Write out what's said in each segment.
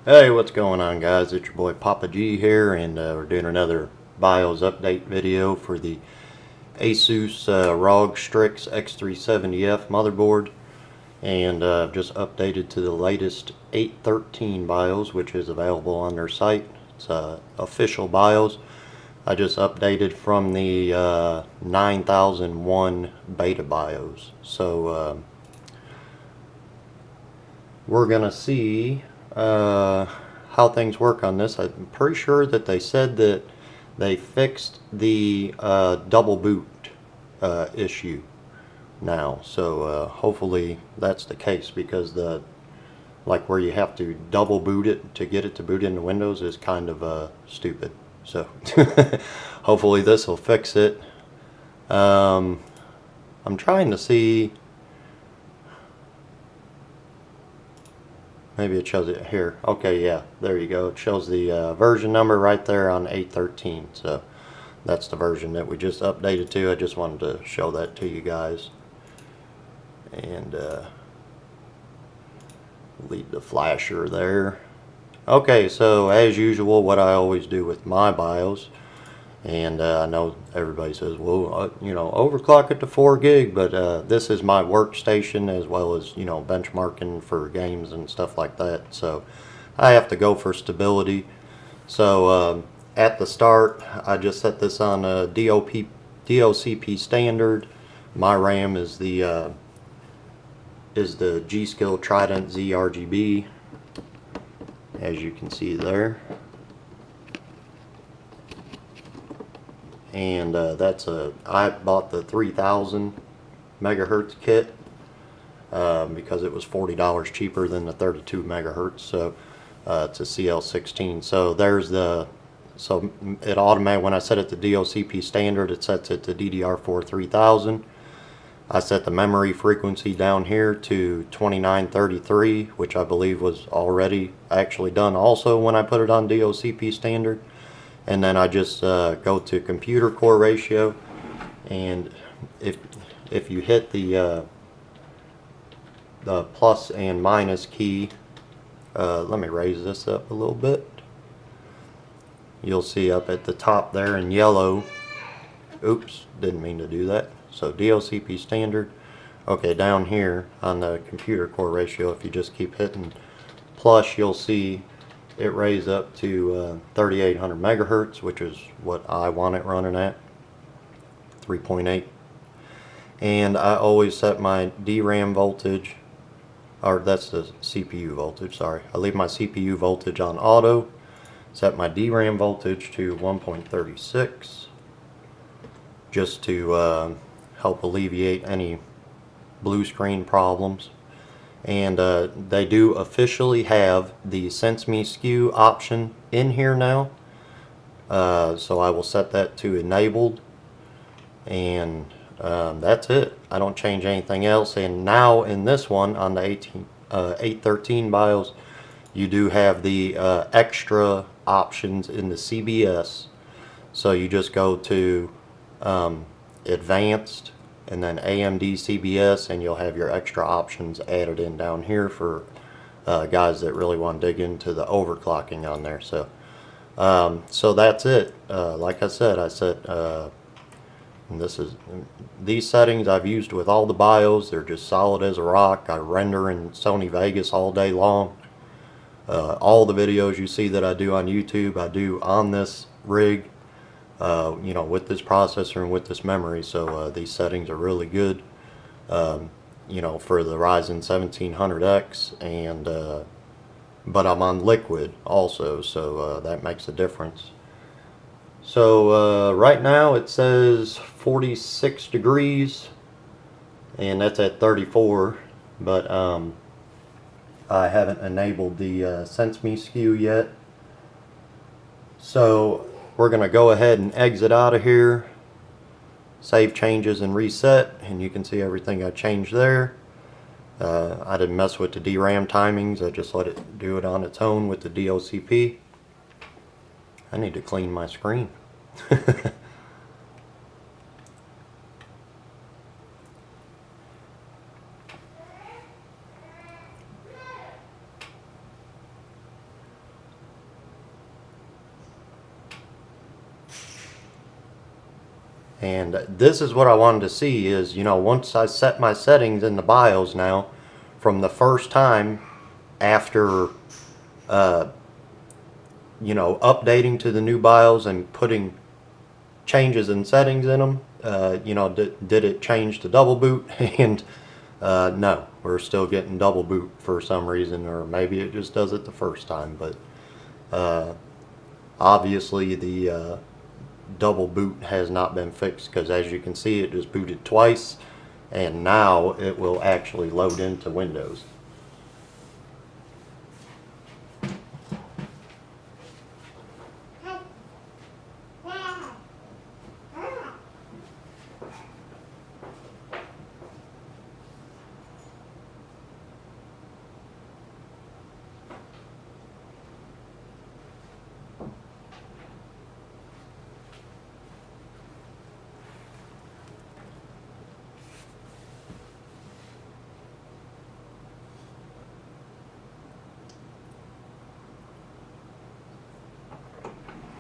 Hey, what's going on, guys? It's your boy Papa G here, and we're doing another BIOS update video for the Asus ROG Strix X370-F motherboard. And I've just updated to the latest 8.13 BIOS, which is available on their site. It's official BIOS. I just updated from the 9001 beta BIOS. So we're gonna see how things work on this. I'm pretty sure that they said that they fixed the double boot issue now, so hopefully that's the case, because the where you have to double boot it to get it to boot into Windows is kind of stupid. So hopefully this will fix it. I'm trying to see. Maybe it shows it here. Okay, yeah, there you go. It shows the version number right there on 8.13. So that's the version that we just updated to. I just wanted to show that to you guys. And leave the flasher there. Okay, so as usual, what I always do with my BIOS, and I know everybody says, well, you know, overclock it to 4 gig, but this is my workstation as well as, you know, benchmarking for games and stuff like that. So I have to go for stability. So at the start, I just set this on a DOCP standard. My RAM is the G-Skill Trident Z RGB, as you can see there. And I bought the 3000 megahertz kit because it was $40 cheaper than the 32 megahertz. So it's a CL16. So it automatically, when I set it to DOCP standard, it sets it to DDR4 3000. I set the memory frequency down here to 2933, which I believe was already actually done also when I put it on DOCP standard. And then I just go to computer core ratio, and if you hit the plus and minus key, let me raise this up a little bit. You'll see up at the top there in yellow. Oops, didn't mean to do that. So DOCP standard. Okay, down here on the computer core ratio, if you just keep hitting plus, you'll see it raised up to 3800 megahertz, which is what I want it running at, 3.8. And I always set my DRAM voltage, or that's the CPU voltage, sorry. I leave my CPU voltage on auto, set my DRAM voltage to 1.36, just to help alleviate any blue screen problems. And they do officially have the Sense Me SKU option in here now. So I will set that to enabled. And that's it. I don't change anything else. And now in this one, on the 8.13 BIOS, you do have the extra options in the CBS. So you just go to Advanced, and then AMD CBS, and you'll have your extra options added in down here for guys that really want to dig into the overclocking on there. So so that's it. Like I said, these settings I've used with all the BIOS. They're just solid as a rock. I render in Sony Vegas all day long. All the videos you see that I do on YouTube, I do on this rig. You know, with this processor and with this memory. So these settings are really good, you know, for the Ryzen 1700X, and but I'm on liquid also, so that makes a difference. So right now it says 46 degrees, and that's at 34, but I haven't enabled the Sense Me SKU yet. So we're going to go ahead and exit out of here, save changes and reset, and you can see everything I changed there. I didn't mess with the DRAM timings, I just let it do it on its own with the DOCP. I need to clean my screen. And this is what I wanted to see is, you know, once I set my settings in the BIOS now, from the first time after, you know, updating to the new BIOS and putting changes in settings in them, you know, did it change to double boot? And no, we're still getting double boot for some reason, or maybe it just does it the first time. But obviously the double boot has not been fixed, because as you can see, it just booted twice, and now it will actually load into Windows.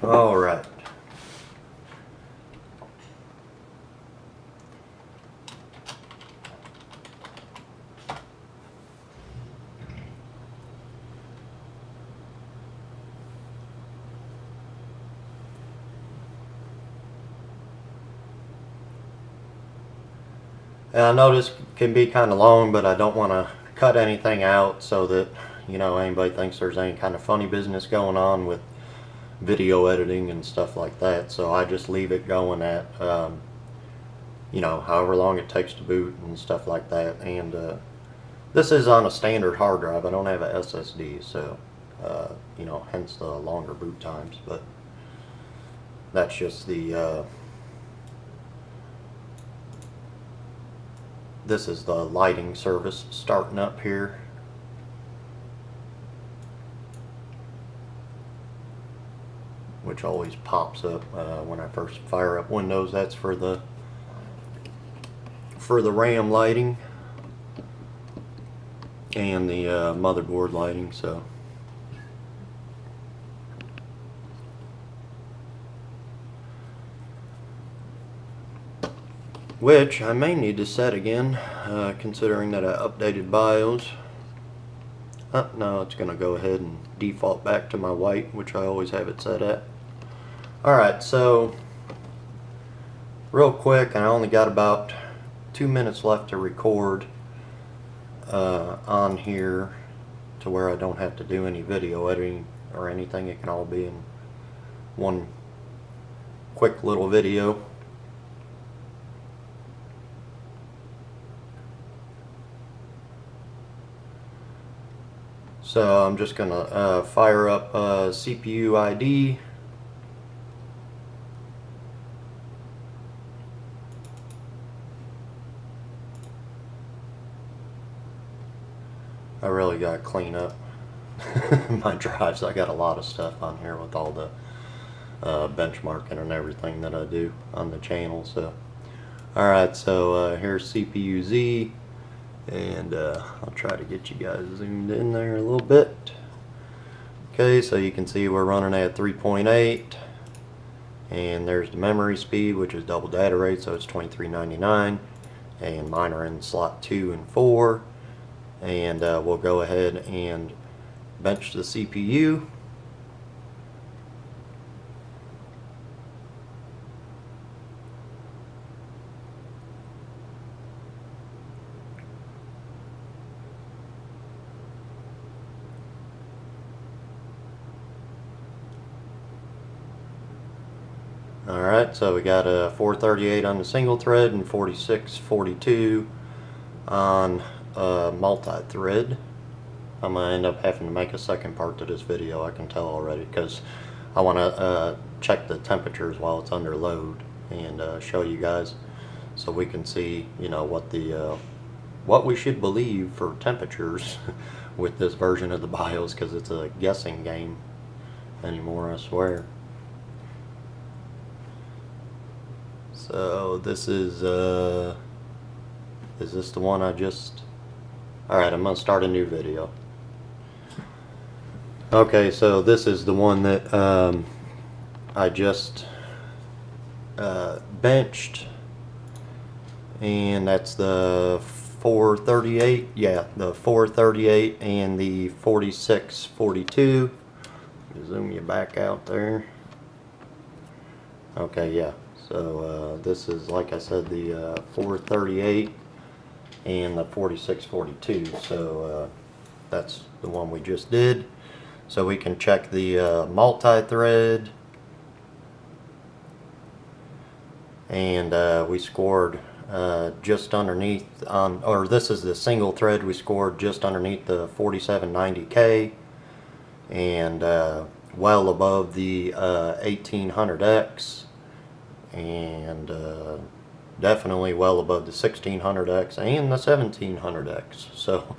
All right. And I know this can be kind of long, but I don't want to cut anything out so that, you know, anybody thinks there's any kind of funny business going on with video editing and stuff like that. So I just leave it going at, you know, however long it takes to boot and stuff like that. And this is on a standard hard drive. I don't have a SSD, so, you know, hence the longer boot times. But that's just the... this is the lighting service starting up here. Which always pops up when I first fire up Windows. That's for the RAM lighting and the motherboard lighting. So which I may need to set again, considering that I updated BIOS. No, it's going to go ahead and default back to my white, which I always have it set at. Alright, so real quick, and I only got about 2 minutes left to record on here to where I don't have to do any video editing or anything. It can all be in one quick little video. So I'm just gonna fire up CPU ID. I really gotta clean up my drives. I got a lot of stuff on here with all the benchmarking and everything that I do on the channel. So, alright, so here's CPUZ. And I'll try to get you guys zoomed in there a little bit. Okay, so you can see we're running at 3.8, and there's the memory speed, which is double data rate, so it's 2399, and mine are in slot 2 and 4. And we'll go ahead and bench the CPU. Alright, so we got a 438 on the single thread and 4642 on multi-thread. I'm going to end up having to make a second part to this video, I can tell already, because I want to check the temperatures while it's under load and show you guys so we can see, you know, what we should believe for temperatures with this version of the BIOS, because it's a guessing game anymore, I swear. So this is this the one I just... Alright, I'm going to start a new video. Okay, so this is the one that I just benched, and that's the 438. Yeah, the 438 and the 4642. Zoom you back out there. Okay, yeah. So this is, like I said, the 438 and the 4642. So that's the one we just did. So we can check the multi-thread, and we scored just underneath or this is the single thread. We scored just underneath the 4790K, and well above the 1800X, and definitely well above the 1600X and the 1700X. So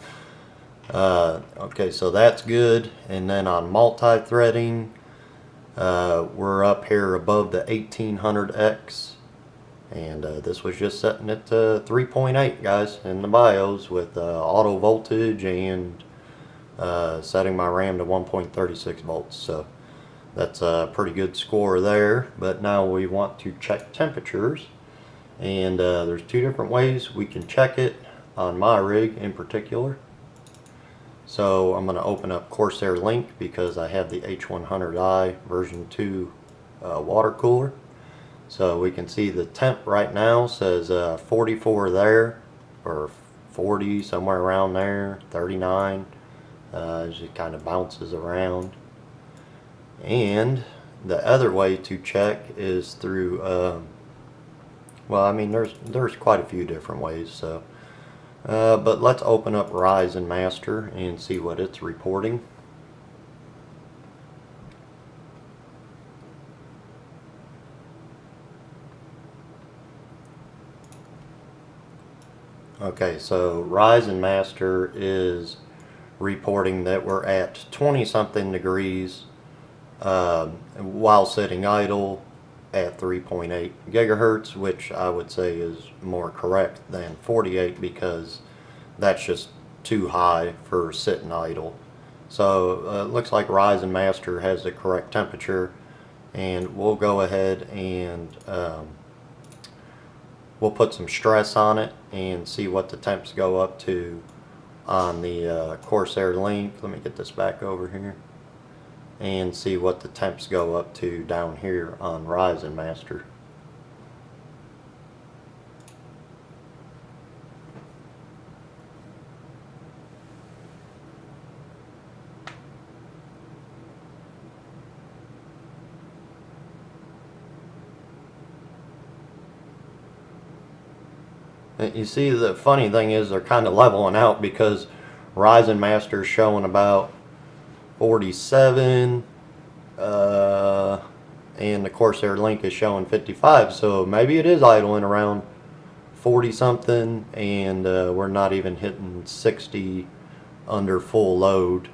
okay, so that's good. And then on multi-threading, we're up here above the 1800X, and this was just setting it to 3.8, guys, in the BIOS with auto voltage, and setting my RAM to 1.36 volts. So that's a pretty good score there. But now we want to check temperatures, and there's two different ways we can check it on my rig in particular. So I'm going to open up Corsair Link because I have the H100i version 2 water cooler. So we can see the temp right now says 44 there, or 40, somewhere around there, 39. As it kind of bounces around. And the other way to check is through, well, I mean, there's quite a few different ways. So, but let's open up Ryzen Master and see what it's reporting. Okay, so Ryzen Master is reporting that we're at 20 something degrees while sitting idle at 3.8 gigahertz, which I would say is more correct than 48, because that's just too high for sitting idle. So it looks like Ryzen Master has the correct temperature, and we'll go ahead and we'll put some stress on it and see what the temps go up to on the Corsair Link. Let me get this back over here and see what the temps go up to down here on Ryzen Master. You see, the funny thing is they're kind of leveling out, because Ryzen Master is showing about 47 and the Corsair Link is showing 55, so maybe it is idling around 40 something, and we're not even hitting 60 under full load,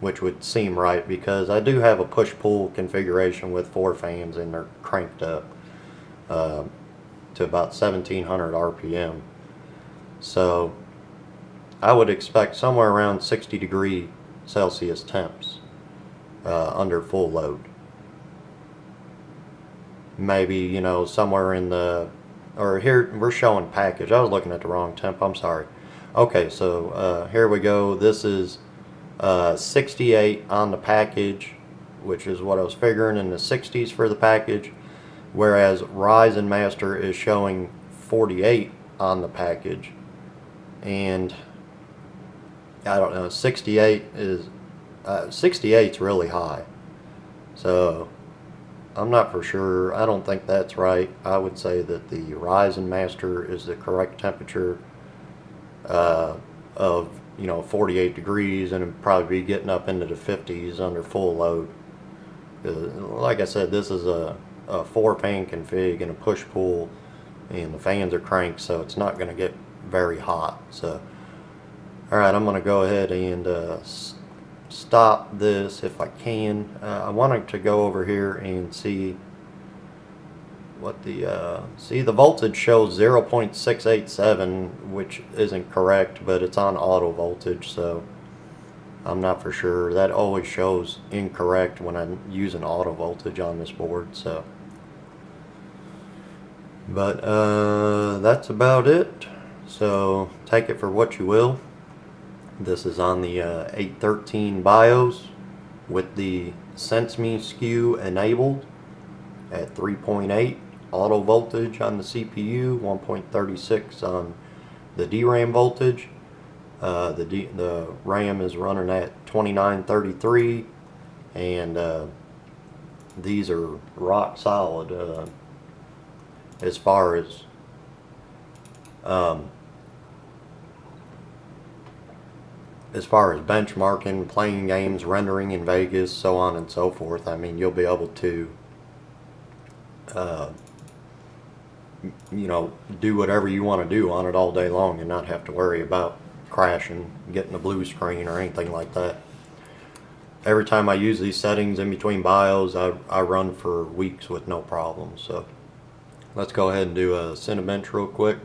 which would seem right, because I do have a push-pull configuration with 4 fans, and they're cranked up to about 1700 RPM. So I would expect somewhere around 60 degree Celsius temps under full load. Maybe, you know, somewhere in the, or here we're showing package. I was looking at the wrong temp, I'm sorry. Okay, so here we go. This is 68 on the package, which is what I was figuring, in the 60s for the package, whereas Ryzen Master is showing 48 on the package. And I don't know, 68 is 68's really high, so I'm not for sure. I don't think that's right. I would say that the Ryzen Master is the correct temperature of, you know, 48 degrees, and it'd probably be getting up into the 50s under full load. Like I said, this is a 4-fan config and a push-pull, and the fans are cranked, so it's not going to get very hot. So alright, I'm going to go ahead and stop this if I can. I wanted to go over here and see what the see, the voltage shows 0.687, which isn't correct, but it's on auto voltage, so I'm not for sure. That always shows incorrect when I'm using auto voltage on this board. So, but that's about it. So take it for what you will. This is on the 813 BIOS with the SenseMe SKU enabled at 3.8 auto voltage on the CPU, 1.36 on the DRAM voltage. The RAM is running at 2933, and these are rock solid as far as benchmarking, playing games, rendering in Vegas, so on and so forth. I mean, you'll be able to you know, do whatever you want to do on it all day long and not have to worry about crashing, getting a blue screen or anything like that. Every time I use these settings in between BIOS, I run for weeks with no problem. So let's go ahead and do a Cinebench real quick.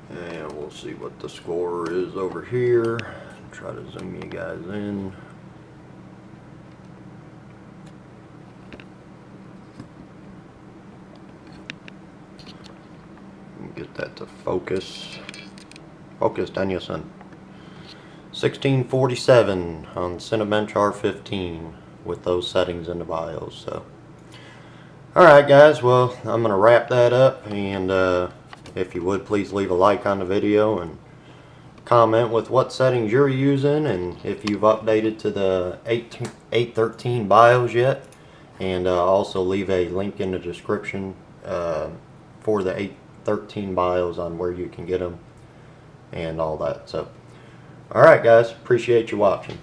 And we'll see what the score is over here. Try to zoom you guys in. Get that to focus. Focus, Danielson. 1647 on Cinebench R15 with those settings in the BIOS. So, alright guys, well, I'm going to wrap that up, and if you would, please leave a like on the video and comment with what settings you're using and if you've updated to the 813 BIOS yet, and also leave a link in the description for the 813 BIOS on where you can get them and all that. So, alright guys, appreciate you watching.